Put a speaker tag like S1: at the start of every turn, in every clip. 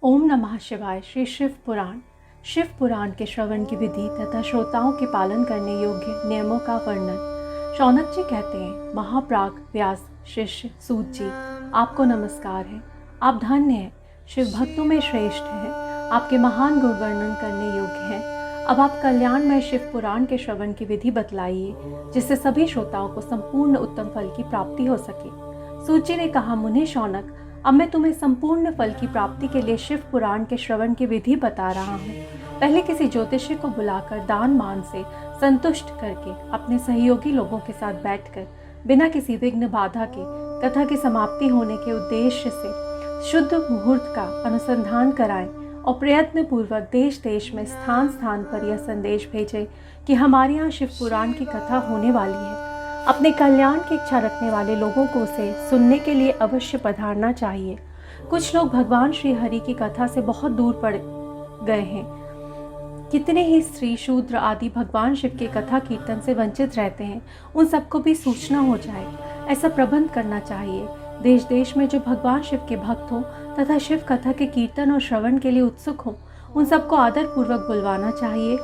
S1: ओम नमः शिवाय। श्री शिव पुराण। शिव पुराण के श्रवण की विधि तथा श्रोताओं के पालन करने योग्य नियमों का वर्णन। शौनक जी कहते हैं, महाप्राग व्यास शिष्य सूत जी, आपको नमस्कार है। आप धन्य हैं, शिव भक्तों में श्रेष्ठ हैं। आपके महान गुण वर्णन करने योग्य हैं। अब आप कल्याणमय शिव पुराण के श्रवण की विधि बतलाइए, जिससे सभी श्रोताओं को संपूर्ण उत्तम फल की प्राप्ति हो सके। सूत जी ने कहा, मुनि शौनक, अब मैं तुम्हें संपूर्ण फल की प्राप्ति के लिए शिव पुराण के श्रवण की विधि बता रहा हूँ। पहले किसी ज्योतिषी को बुलाकर दान मान से संतुष्ट करके अपने सहयोगी लोगों के साथ बैठकर बिना किसी विघ्न बाधा के कथा की समाप्ति होने के उद्देश्य से शुद्ध मुहूर्त का अनुसंधान कराएं और प्रयत्न पूर्वक देश देश में स्थान स्थान पर यह संदेश भेजें कि हमारे यहाँ शिव पुराण की कथा होने वाली है। अपने कल्याण की इच्छा रखने वाले लोगों को उसे सुनने के लिए अवश्य पधारना चाहिए। कुछ लोग भगवान श्री हरि की कथा से बहुत दूर पड़ गए हैं। कितने ही स्त्री शूद्र आदि भगवान शिव के कथा कीर्तन से वंचित रहते हैं। उन सबको भी सूचना हो जाए, ऐसा प्रबंध करना चाहिए। देश देश में जो भगवान शिव के भक्त हों तथा शिव कथा के कीर्तन और श्रवण के लिए उत्सुक हों, उन सबको आदर पूर्वक बुलवाना चाहिए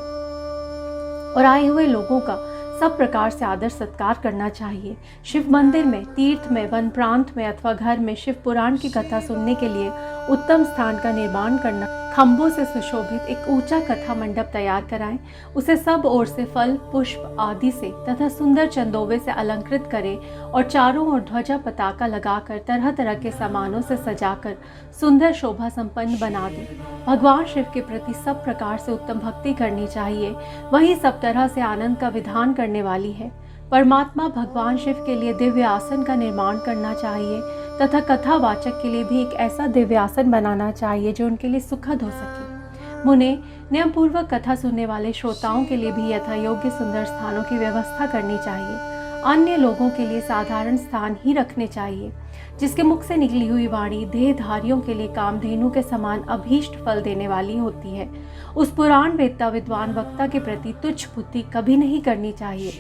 S1: और आए हुए लोगों का सब प्रकार से आदर सत्कार करना चाहिए। शिव मंदिर में, तीर्थ में, वन प्रांत में अथवा घर में शिव पुराण की कथा सुनने के लिए उत्तम स्थान का निर्माण करना। खंभों से सुशोभित एक ऊंचा कथा मंडप तैयार कराएं। उसे सब ओर से फल पुष्प आदि से तथा सुंदर चंदोवे से अलंकृत करें और चारों ओर ध्वजा पताका लगाकर तरह तरह के सामानों से सजाकर सुंदर शोभा संपन्न बना दें। भगवान शिव के प्रति सब प्रकार से उत्तम भक्ति करनी चाहिए। वही सब तरह से आनंद का विधान करने वाली है। परमात्मा भगवान शिव के लिए दिव्य आसन का निर्माण करना चाहिए तथा कथावाचक के लिए भी एक ऐसा दिव्य आसन बनाना चाहिए जो उनके लिए सुखद हो सके। मुने, नियम पूर्वक कथा सुनने वाले श्रोताओं के लिए भी यथा योग्य सुंदर स्थानों की व्यवस्था करनी चाहिए। अन्य लोगों के लिए साधारण स्थान ही रखने चाहिए। जिसके मुख से निकली हुई वाणी देहधारियों के लिए कामधेनु के समान अभीष्ट फल देने वाली होती है। उस पुराण वेत्ता विद्वान वक्ता के प्रति तुच्छ बुद्धि कभी नहीं करनी चाहिए।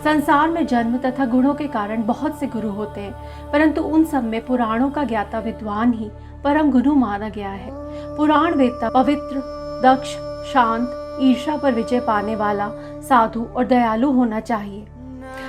S1: संसार में जन्म तथा गुणों के कारण बहुत से गुरु होते हैं, परंतु उन सब में पुराणों का ज्ञाता विद्वान ही परम गुरु माना गया है। पुराण वेत्ता पवित्र, दक्ष, शांत, ईर्ष्या पर विजय पाने वाला, साधु और दयालु होना चाहिए।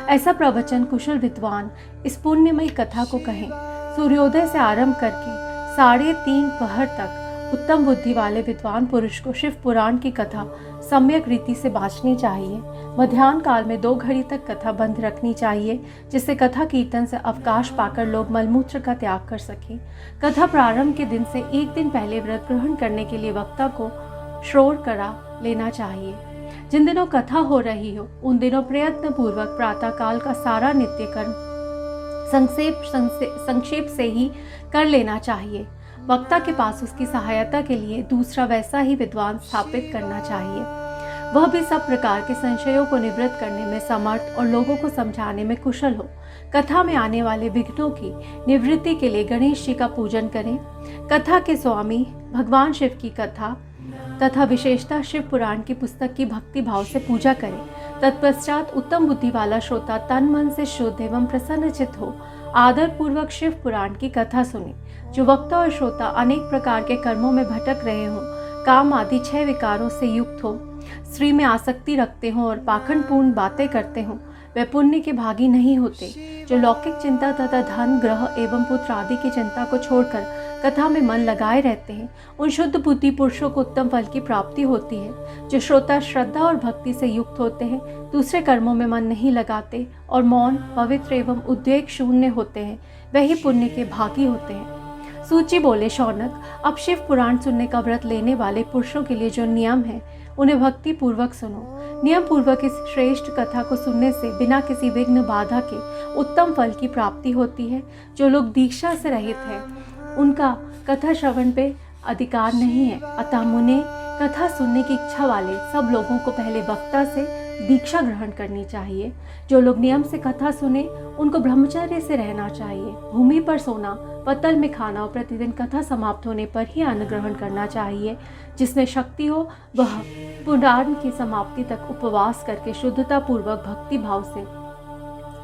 S1: ऐसा प्रवचन कुशल विद्वान इस पुण्यमयी कथा को कहें। सूर्योदय से आरंभ करके 3:30 पहर तक उत्तम बुद्धि वाले विद्वान पुरुष को शिव पुराण की कथा सम्यक रीति से बाँचनी चाहिए। मध्याह्न काल में 2 घड़ी तक कथा बंद रखनी चाहिए, जिससे कथा कीर्तन से अवकाश पाकर लोग मलमूत्र का त्याग कर सकें। कथा प्रारंभ के दिन से 1 दिन पहले व्रत ग्रहण करने के लिए वक्ता को श्रोण करा लेना चाहिए। जिन दिनों कथा हो रही हो उन दिनों प्रयत्न पूर्वक प्रातः काल का सारा नित्य कर्म संक्षेप से ही कर लेना चाहिए। वक्ता के पास उसकी सहायता के लिए दूसरा वैसा ही विद्वान स्थापित करना चाहिए। वह भी सब प्रकार के संशयों को निवृत्त करने में समर्थ और लोगों को समझाने में कुशल हो। कथा में आने वाले विघ्नों की निवृत्ति के लिए गणेश जी का पूजन करें। कथा के स्वामी भगवान शिव की कथा तथा विशेषतः शिव पुराण की पुस्तक की भक्ति भाव से पूजा करें। तत्पश्चात उत्तम बुद्धि वाला श्रोता तन मन से शुद्ध एवं प्रसन्नचित्त हो आदर पूर्वक शिव पुराण की कथा सुने। जो वक्ता और श्रोता अनेक प्रकार के कर्मों में भटक रहे हों, काम आदि 6 विकारों से युक्त हो, स्त्री में आसक्ति रखते हों और पाखंडपूर्ण बातें करते हों, वे पुण्य के भागी नहीं होते। जो लौकिक चिंता तथा धन ग्रह एवं पुत्र आदि की चिंता को छोड़कर कथा में मन लगाए रहते हैं, उन शुद्ध बुद्धि पुरुषों को उत्तम फल की प्राप्ति होती है। जो श्रोता श्रद्धा और भक्ति से युक्त होते हैं, दूसरे कर्मों में मन नहीं लगाते और मौन, पवित्र एवं उद्वेग शून्य होते हैं, वही पुण्य के भागी होते हैं। सूची बोले, शौनक, अब शिव पुराण सुनने का व्रत लेने वाले पुरुषों के लिए जो नियम है उन्हें भक्ति पूर्वक सुनो। नियम पूर्वक इस श्रेष्ठ कथा को सुनने से बिना किसी विघ्न बाधा के उत्तम फल की प्राप्ति होती है। जो लोग दीक्षा से रहित हैं उनका कथा श्रवण पे अधिकार नहीं है। अतः मुने, कथा सुनने की इच्छा वाले सब लोगों को पहले वक्ता से दीक्षा ग्रहण करनी चाहिए। जो लोग नियम से कथा सुने उनको ब्रह्मचर्य से रहना चाहिए। भूमि पर सोना, पत्तल में खाना और प्रतिदिन कथा समाप्त होने पर ही अन्न ग्रहण करना चाहिए। जिसमें शक्ति हो वह पुराण की समाप्ति तक उपवास करके शुद्धता पूर्वक भक्ति भाव से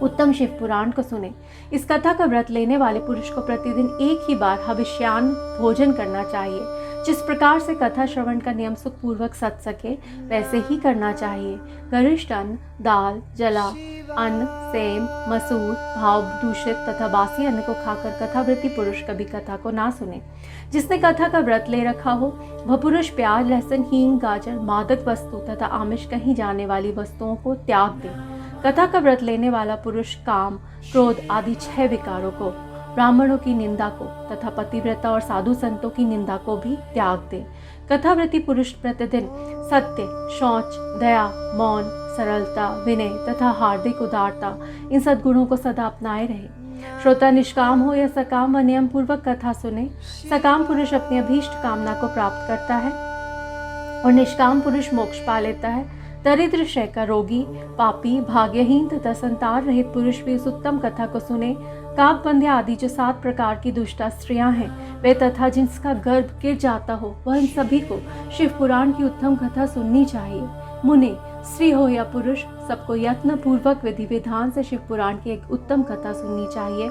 S1: उत्तम शिव पुराण को सुने। इस कथा का व्रत लेने वाले पुरुष को प्रतिदिन एक ही बार हविष्यान्न भोजन करना चाहिए। जिस प्रकार से कथा श्रवण का नियम सुखपूर्वक सच सके वैसे ही करना चाहिए। गरिष्ठ अन्न, दाल, जला अन्न, सेम, मसूर, भाव दूषित तथा बासी अन्न को खाकर कथाव्रती पुरुष कभी कथा को ना सुने। जिसने कथा का व्रत ले रखा हो वह पुरुष प्याज, लहसुन, हींग, गाजर, मादक वस्तु तथा आमिष कहीं जाने वाली वस्तुओं को त्याग दे। कथा का व्रत लेने वाला पुरुष काम, क्रोध आदि 6 विकारों को, ब्राह्मणों की निंदा को तथा पतिव्रता और साधु संतों की निंदा को भी त्याग दे। कथाव्रती पुरुष प्रतिदिन सत्य, शौच, दया, मौन, सरलता, विनय तथा हार्दिक उदारता इन सद्गुणों को सदा अपनाए रहे। श्रोता निष्काम हो या सकाम व नियम पूर्वक कथा सुने। सकाम पुरुष अपनी अभीष्ट कामना को प्राप्त करता है और निष्काम पुरुष मोक्ष पा लेता है। दरिद्र, शय का रोगी, पापी, भाग्यहीन तथा संतान रहित पुरुष भी उस उत्तम कथा को सुने। काकबंध्या आदि जो 7 प्रकार की दुष्टा स्त्रियां हैं वे तथा जिसका गर्भ गिर जाता हो वह इन सभी को शिव पुराण की उत्तम कथा सुननी चाहिए। मुने, स्त्री हो या पुरुष, सबको यत्न पूर्वक विधि विधान से शिव पुराण की एक उत्तम कथा सुननी चाहिए।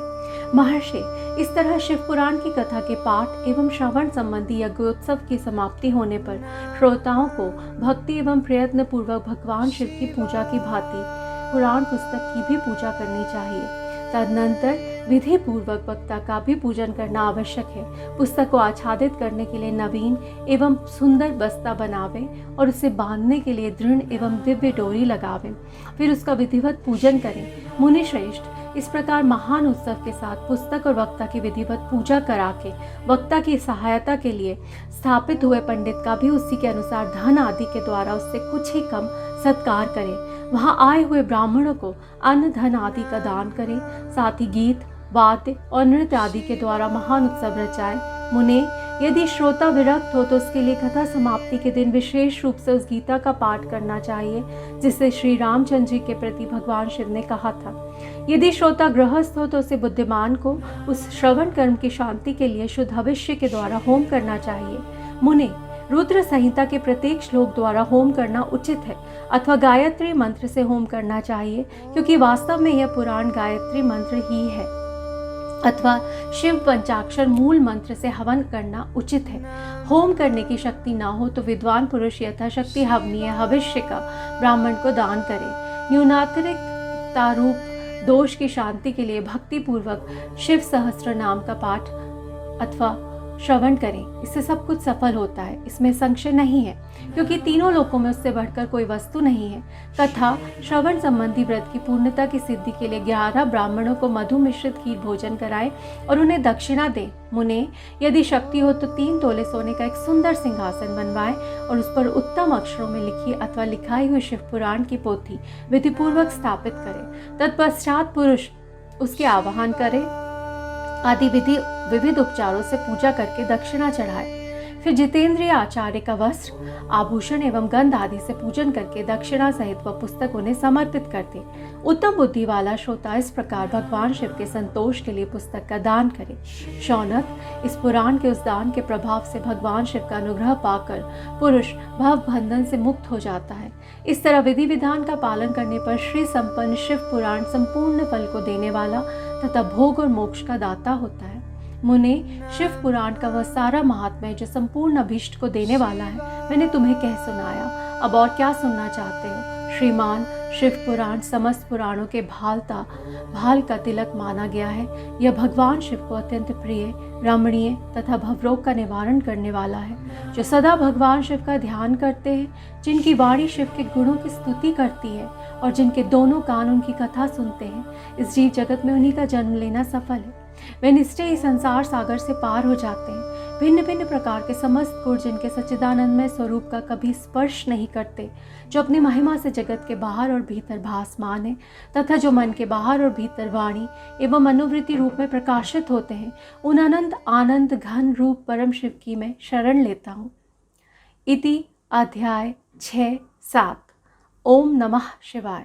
S1: महर्षि, इस तरह शिव पुराण की कथा के पाठ एवं श्रवण संबंधी यज्ञोत्सव की समाप्ति होने पर श्रोताओं को भक्ति एवं प्रयत्न पूर्वक भगवान शिव की पूजा की भांति पुराण पुस्तक की भी पूजा करनी चाहिए। तदनंतर विधि पूर्वक वक्ता का भी पूजन करना आवश्यक है। पुस्तक को आच्छादित करने के लिए नवीन एवं सुंदर बस्ता बनावे और उसे बांधने के लिए दृढ़ एवं दिव्य डोरी लगावे, फिर उसका विधिवत पूजन करें। मुनि श्रेष्ठ, इस प्रकार महान उत्सव के साथ पुस्तक और वक्ता की विधिवत पूजा करा के वक्ता की सहायता के लिए स्थापित हुए पंडित का भी उसी के अनुसार धन आदि के द्वारा उससे कुछ ही कम सत्कार करें। वहां आए हुए ब्राह्मणों को अन्न, धन आदि का दान करें। साथ ही गीत, वाद्य और नृत्य आदि के द्वारा महान उत्सव रचाए। मुने, यदि श्रोता विरक्त हो तो उसके लिए कथा समाप्ति के दिन विशेष रूप से उस गीता का पाठ करना चाहिए जिसे श्री रामचंद्र जी के प्रति भगवान शिव ने कहा था। यदि श्रोता गृहस्थ हो तो उसे बुद्धिमान को उस श्रवण कर्म की शांति के लिए शुद्ध हविष्य के द्वारा होम करना चाहिए। मुने, रुद्र संहिता के प्रत्येक श्लोक द्वारा होम करना उचित है अथवा गायत्री मंत्र से होम करना चाहिए, क्योंकि वास्तव में यह पुराण गायत्री मंत्र ही है, अथवा शिव पंचाक्षर मूल मंत्र से हवन करना उचित है। होम करने की शक्ति ना हो तो विद्वान पुरुष यथाशक्ति हवनीय हविष्य का ब्राह्मण को दान करे। न्यूनातिरिक्ता रूप दोष की शांति के लिए भक्ति पूर्वक शिव सहस्त्र नाम का पाठ अथवा श्रवण करें, इससे सब कुछ सफल होता है, इसमें संशय नहीं है, क्योंकि तीनों लोकों में उससे बढ़कर कोई वस्तु नहीं है। कथा श्रवण संबंधी व्रत की पूर्णता की सिद्धि के लिए 11 ब्राह्मणों को मधु मिश्रित खीर भोजन कराएं और उन्हें दक्षिणा दें। मुने, यदि शक्ति हो तो 3 तोले सोने का एक सुंदर सिंहासन बनवाएं और उस पर उत्तम अक्षरों में लिखी अथवा लिखाई हुई शिव पुराण की पोथी विधिपूर्वक स्थापित करें। तत्पश्चात पुरुष उसके आवाहन करे आदि विविध उपचारों से पूजा करके दक्षिणा चढ़ाए। फिर जितेंद्रिय आचार्य का वस्त्र, आभूषण एवं गंध आदि से पूजन करके दक्षिणा सहित वह पुस्तक उन्हें समर्पित करते। उत्तम बुद्धि वाला श्रोता इस प्रकार भगवान शिव के संतोष के लिए पुस्तक का दान करे। शौनक, इस पुराण के उस दान के प्रभाव से भगवान शिव का अनुग्रह पाकर पुरुष भव बंधन से मुक्त हो जाता है। इस तरह विधि विधान का पालन करने पर श्री संपन्न शिव पुराण संपूर्ण फल को देने वाला तथा भोग और मोक्ष का दाता होता है। मुने, शिव पुराण का वह सारा महात्म्य जो संपूर्ण अभीष्ट को देने वाला है मैंने तुम्हें कह सुनाया। अब और क्या सुनना चाहते हो? श्रीमान, शिव पुराण समस्त पुराणों के भाल का तिलक माना गया है। यह भगवान शिव को अत्यंत प्रिय, रमणीय तथा भवरोग का निवारण करने वाला है। जो सदा भगवान शिव का ध्यान करते हैं, जिनकी वाणी शिव के गुणों की स्तुति करती है और जिनके दोनों कान उनकी कथा सुनते हैं, इस जीव जगत में उन्हीं का जन्म लेना सफल है। वे निश्चय ही संसार सागर से पार हो जाते हैं। भिन्न भिन्न प्रकार के समस्त गुण जिनके सच्चिदानंदमय स्वरूप का कभी स्पर्श नहीं करते, जो अपनी महिमा से जगत के बाहर और भीतर भासमान है तथा जो मन के बाहर और भीतर वाणी एवं मनोवृत्ति रूप में प्रकाशित होते हैं, उन अनंत आनंद घन रूप परम शिव की मैं शरण लेता हूँ। इति अध्याय 6-7। ओम नमः शिवाय।